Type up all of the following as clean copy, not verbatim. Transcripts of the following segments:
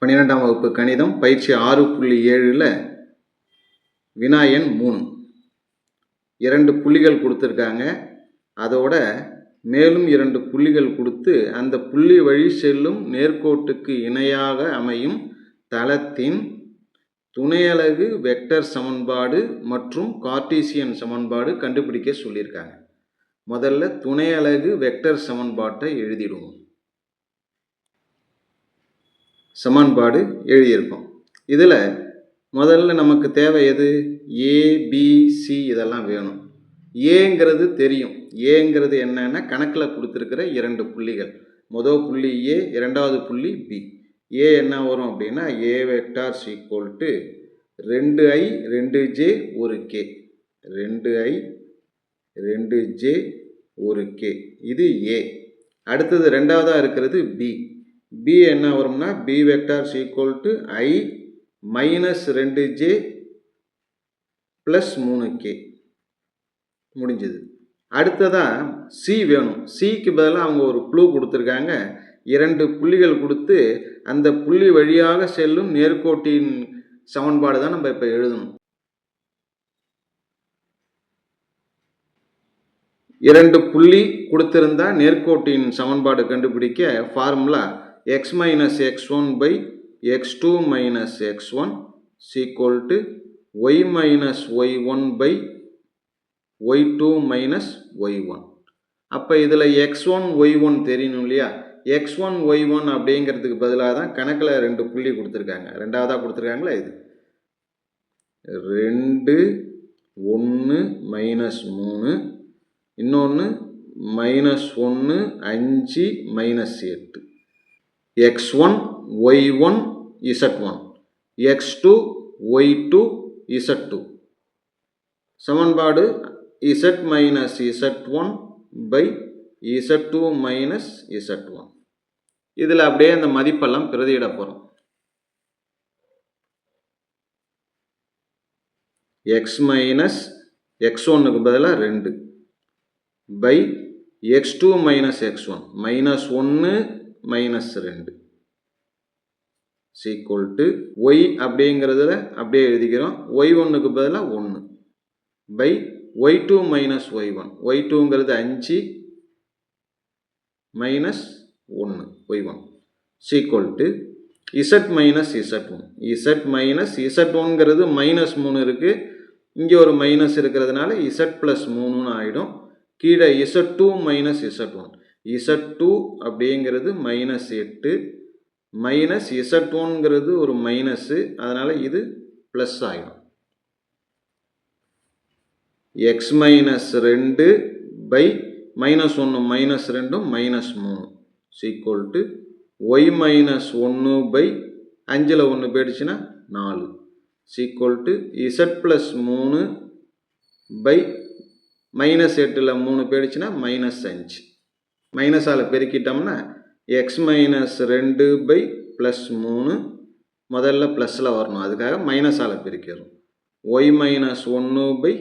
12ஆம் வகுப்பு கணிதம் பயிற்சி 6.7ல் வினா எண் 3 2 புள்ளிகள் கொடுத்துருக்காங்க. அதோட மேலும் 2 புள்ளிகள் கொடுத்து அந்த புள்ளி வழி செல்லும் நேர்கோட்டுக்கு இணையாக அமையும் தளத்தின் துணையலகு வெக்டர் சமன்பாடு மற்றும் கார்ட்டீசியன் சமன்பாடு கண்டுபிடிக்க சொல்லியிருக்காங்க. முதல்ல துணையலகு வெக்டர் சமன்பாட்டை எழுதிடுவோம். சமன்பாடு எழுதியிருக்கோம். இதில் முதல்ல நமக்கு தேவை எது? ஏபிசி இதெல்லாம் வேணும். ஏங்கிறது தெரியும். ஏங்கிறது என்னன்னா கணக்கில் கொடுத்துருக்கிற 2 புள்ளிகள். முதல் புள்ளி ஏ, இரண்டாவது புள்ளி பி. ஏ என்ன வரும் அப்படின்னா ஏ vector equal to 2i 2j 1k, 2i 2j 1k. இது ஏ. அடுத்தது ரெண்டாவதாக இருக்கிறது பி. பி என்ன வரும்னா B vector equal to i minus 2j plus 3k. முடிஞ்சது. அடுத்ததாக சி வேணும். சிக்கு பதிலாக அவங்க ஒரு க்ளூ கொடுத்துருக்காங்க. 2 புள்ளிகள் கொடுத்து அந்த புள்ளி வழியாக செல்லும் நேர்கோட்டின் சமன்பாடு தான் நம்ம இப்போ எழுதணும். 2 புள்ளி கொடுத்திருந்தா நேர்கோட்டின் சமன்பாடு கண்டுபிடிக்க formula x minus x1 by x2 minus x1 equal to y minus y1 by y2 minus y1. அப்போ இதில் x1 y1 தெரியணும் இல்லையா? x1 y1 அப்படிங்கிறதுக்கு பதிலாக தான் கணக்கில் 2 புள்ளி கொடுத்துருக்காங்க. ரெண்டாவதாக கொடுத்துருக்காங்களா? இது 2 1 மைனஸ் 3, இன்னொன்று minus 1 5 minus 8. x1 y1 z1, x2 y2 z2. சமன்பாடு z minus z1 by z2 minus z1. இதில் அப்படியே அந்த மதிப்பெல்லாம் பிரதியிட போகிறோம். x மைனஸ் x1க்கு பதிலாக 2 by x2 minus x1 minus 1 minus 2 equal to y அப்படிங்கிறதுல அப்படியே எழுதிக்கிறோம். y1க்கு பதிலாக 1 பை y2 மைனஸ் y1. y2ங்கிறது 5 minus 1 y1 equal to z minus z1. z minus z1ங்கிறது மைனஸ் 3 இருக்குது. இங்கே ஒரு மைனஸ் இருக்கிறதுனால z ப்ளஸ் 3ன்னு ஆகிடும். கீழே z2 மைனஸ் z1. z2 அப்படிங்கிறது மைனஸ் 8 மைனஸ் z1ங்கிறது ஒரு மைனஸு, அதனால் இது ப்ளஸ் ஆகிடும். x minus 2 by minus 1 minus 2 minus 3 equal to y minus 1 by 5ல் 1 போயிடுச்சுன்னா 4 equal to z plus 3 by minus 8ல் 3 போயிடுச்சுன்னா மைனஸ் 5. மைனஸால் பெருக்கிட்டோம்னா எக்ஸ் மைனஸ் 2 பை ப்ளஸ் 3 முதல்ல ப்ளஸில் வரணும், அதுக்காக மைனஸால் பெருக்கிறோம். Y minus 1 by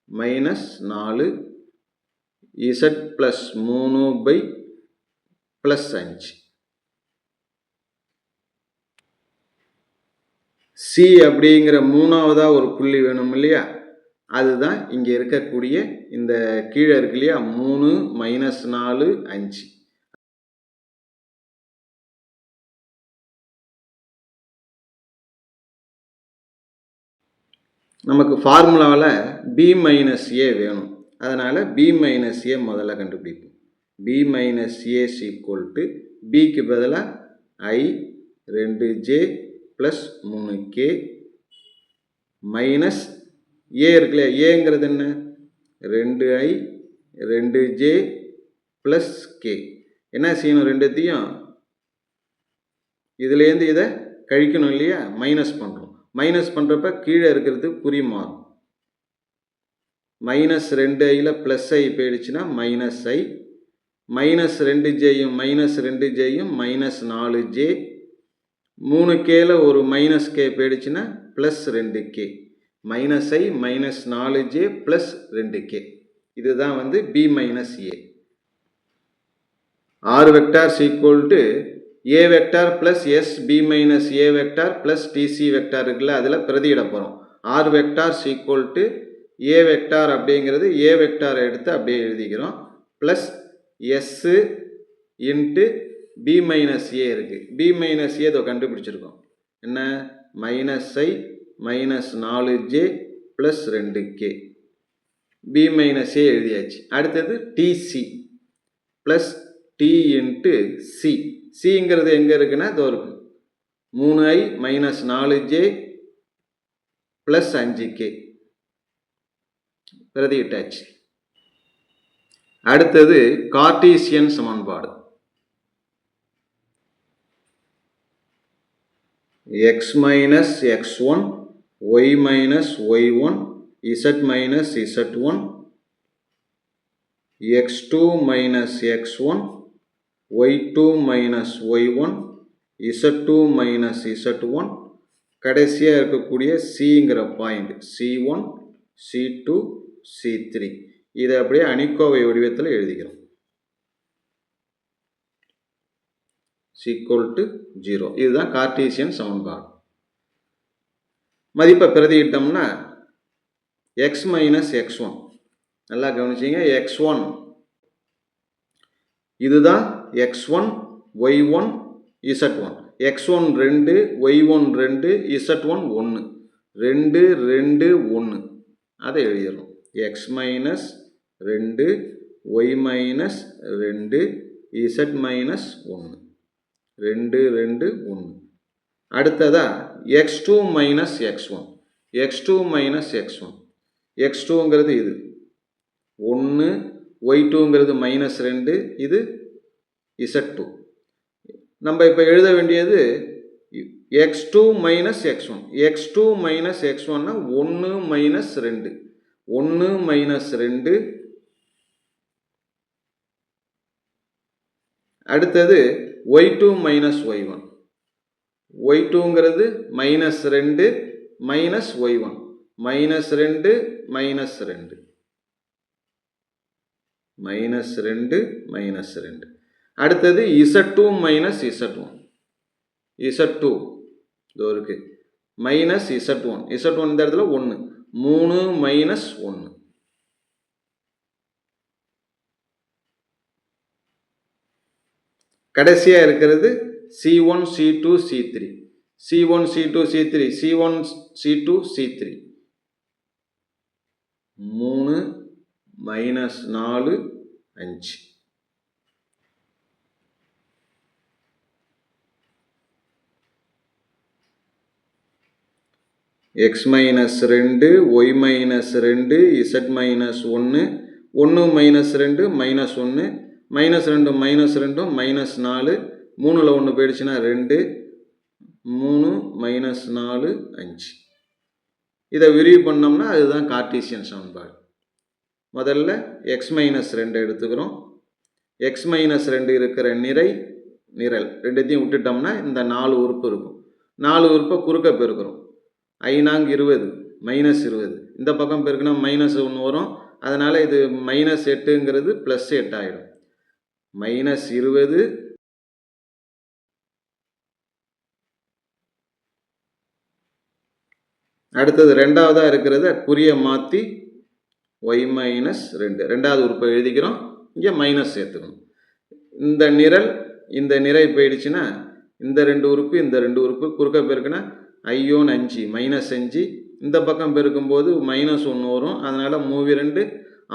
minus 4 Z plus 3 by plus 5. C அப்படிங்கிற மூணாவதாக ஒரு புள்ளி வேணும் இல்லையா? அதுதான் இங்கே இருக்கக்கூடிய இந்த கீழே இருக்கு இல்லையா? 3 மைனஸ் 4 5. நமக்கு ஃபார்முலாவில் பி மைனஸ் ஏ வேணும். அதனால் பி மைனஸ் ஏ முதல்ல கண்டுபிடிப்போம். B minus A equal to பிக்கு பதிலாக ஐ 2j ப்ளஸ் 3k மைனஸ் ஏ இருக்குல்ல, ஏங்கிறது என்ன? 2i 2j plus k. என்ன செய்யணும்? ரெண்டுத்தையும் இதுலேருந்து இதை கழிக்கணும் இல்லையா? மைனஸ் பண்ணுறோம். மைனஸ் பண்ணுறப்ப கீழே இருக்கிறது குறி மாறும். மைனஸ் 2iல் ப்ளஸ் ஐ போயிடுச்சுன்னா மைனஸ் ஐ, மைனஸ் 2jயும் மைனஸ் 2jயும் மைனஸ் 4j, 3kல ஒரு மைனஸ் k போயிடுச்சுன்னா plus 2k, minus I minus 4j plus 2k. இதுதான் வந்து B minus A. R vectors equal to A vector plus S B minus A vector plus D C vector இருக்குல்ல, அதில் பிரதியிட போகிறோம். R vector equal to A vector அப்படிங்கிறது A வெக்டாரை எடுத்து அப்படியே எழுதிக்கிறோம். Plus S into B minus A இருக்குது. பி மைனஸ் ஏ இதோ கண்டுபிடிச்சிருக்கோம். என்ன? -i minus 4j plus 2k. B minus A எழுதியாச்சு. அடுத்தது D C plus D into C. சிங்கிறது எங்கே இருக்குன்னா இதோ இருக்கு. 3i minus 4j plus 5k பிரதியிட்டாச்சு. அடுத்தது கார்ட்டீசியன் சமன்பாடு. x minus x1 y minus y1 z minus z1 x2 minus x1 y2 minus y1 z2 minus z1 கடைசியாக இருக்கக்கூடிய சிங்கிற பாயிண்ட் c1 c2 c3. இதை அப்படியே அணிக்கோவை வடிவத்தில் எழுதிக்கிறோம். equal to 0. இதுதான் கார்ட்டீசியன் சமன்பாடு. மதிப்பை பிரதியிட்டோம்னா x மைனஸ் x1, நல்லா கவனிச்சிங்க, x1 இதுதான் x1 y1 z1. x1 2 y1 2 z1 1 2 2 1 அதை எழுதிடுறோம். x minus 2 y minus 2 z minus 1 2 2 1. அடுத்ததா x2 minus x1. x2 minus x1. x2ங்கிறது இது 1, y2ங்கிறது மைனஸ் 2, இது z2. நம்ம இப்போ எழுத வேண்டியது x2 minus x1. x2 minus x1னா 1 மைனஸ் 2. 1 மைனஸ் 2. அடுத்தது y2 மைனஸ் y1. y2ங்கிறது minus 2 minus y1. Minus 2 minus 2 minus 2 minus 2. அடுத்தது z2 மைனஸ் z1. z2 இதோ இருக்கு மைனஸ் z1. z1 இந்த இடத்துல 1. 3 மைனஸ் 1. கடைசியாக இருக்கிறது c1 c2 c3. c1 c2 c3 c1 c2 c3 3 minus 4 5. x minus 2 y minus 2 z minus 1 1 minus 2 minus 1 minus 2 minus 2 minus 4 3ல் 1 போயிடுச்சுன்னா 2 3 minus 4 5. இதை விரிவு பண்ணோம்னா அதுதான் கார்ட்டீசியன் சமன்பாடு. முதல்ல x மைனஸ் 2 எடுத்துக்கிறோம். x மைனஸ் 2 இருக்கிற நிரல் ரெண்டுத்தையும் விட்டுட்டோம்னா இந்த 4 உறுப்பு இருக்கும். 4 உறுப்பை குறுக்க பெருக்கிறோம். 5 20 மைனஸ் 20. இந்த பக்கம் பெருக்கினா மைனஸ் 1 வரும். அதனால் இது மைனஸ் 8ங்கிறது ப்ளஸ் 8 ஆகிடும். மைனஸ் 20 அடுத்தது ரெண்டாவதாக இருக்கிறத குறிய மாற்றி y மைனஸ் 2 ரெண்டாவது உறுப்பை எழுதிக்கிறோம். இங்கே மைனஸ் சேர்த்துக்கணும். இந்த நிறை போயிடுச்சுன்னா இந்த 2 உறுப்பு இந்த 2 உறுப்பு குறுக்க பெருக்குன்னா 5 5 மைனஸ் 5. இந்த பக்கம் பெருக்கும்போது மைனஸ் 1 வரும். அதனால் 3 2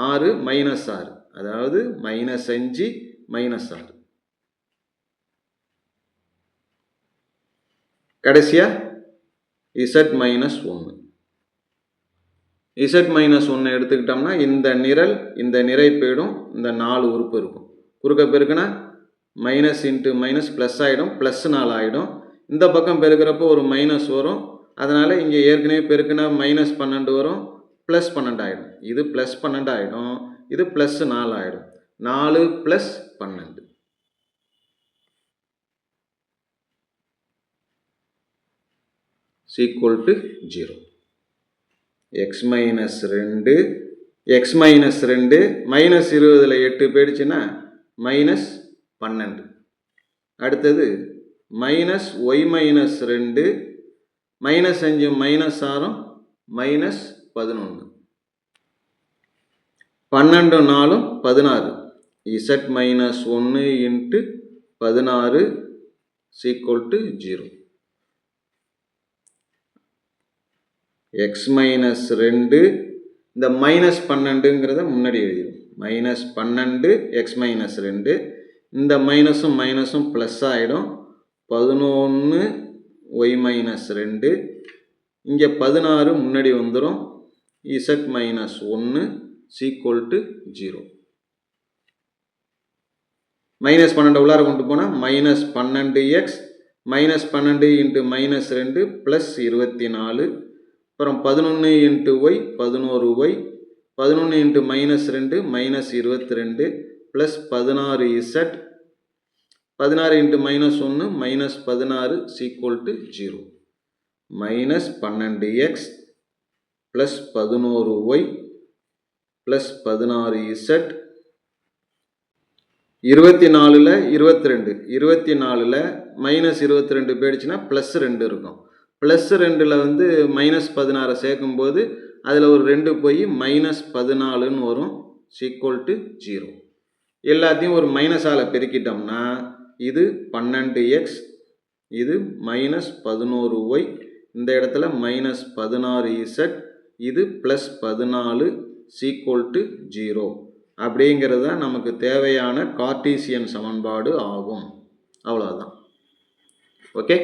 6 மைனஸ் 6. அதாவது மைனஸ் 5 மைனஸ் 6. கடைசியாக z மைனஸ் 1. z மைனஸ் 1 எடுத்துக்கிட்டோம்னா இந்த நிறை போயிடும். இந்த 4 உறுப்பு இருக்கும். குறுக்க பெருக்குன்னா மைனஸ் இன்ட்டு மைனஸ் ப்ளஸ் ஆகிடும். ப்ளஸ் 4 ஆகிடும். இந்த பக்கம் பெருக்கிறப்போ ஒரு மைனஸ் வரும். அதனால் இங்கே ஏற்கனவே பெருக்குன்னா மைனஸ் 12 வரும். ப்ளஸ் 12 ஆகிடும். இது ப்ளஸ் 12 ஆகிடும். இது ப்ளஸ் 4 ஆகிடும். 4 plus 12 equal to 0. x minus 2 minus 20ல் 8 போயிடுச்சுன்னா மைனஸ் 12. அடுத்தது minus Y minus 2 minus 5 minus 6 minus 11 12 4 16 z minus 1 into 16 equal to 0. X minus 2 இந்த மைனஸ் 12ங்கிறத முன்னாடி எழுதிடும். மைனஸ் 12 எக்ஸ் மைனஸ் 2 இந்த மைனஸும் மைனஸும் ப்ளஸ் ஆகிடும். 11 ஒய் மைனஸ் 2 இங்கே 16 முன்னாடி வந்துடும். Z minus 1 equal to 0. Minus 12 உள்ளார கொண்டு போனால் minus 12x minus 12 into minus 2 plus 24. அப்புறம் 11 into Y 11y 11 into minus 2 minus 22 plus 16 Z 16 into minus 1 minus 16 equal to 0. Minus 12x plus 11y plus 16 Z 24ல் 22 24ல் minus 22 போயிடுச்சுன்னா plus 2 இருக்கும். Plus 2ல் வந்து மைனஸ் 16 சேர்க்கும்போது அதில் ஒரு 2 போய் மைனஸ் 14ன்னு வரும். Equal to 0. எல்லாத்தையும் ஒரு மைனஸால் பெருக்கிட்டோம்னா இது 12x இது மைனஸ் 11y இந்த இடத்துல மைனஸ் 16z இது ப்ளஸ் 14 ஈக்குவல் டு 0. அப்படிங்கிறது தான் நமக்கு தேவையான கார்ட்டீசியன் சமன்பாடு ஆகும். அவ்வளோதான். ஓகே.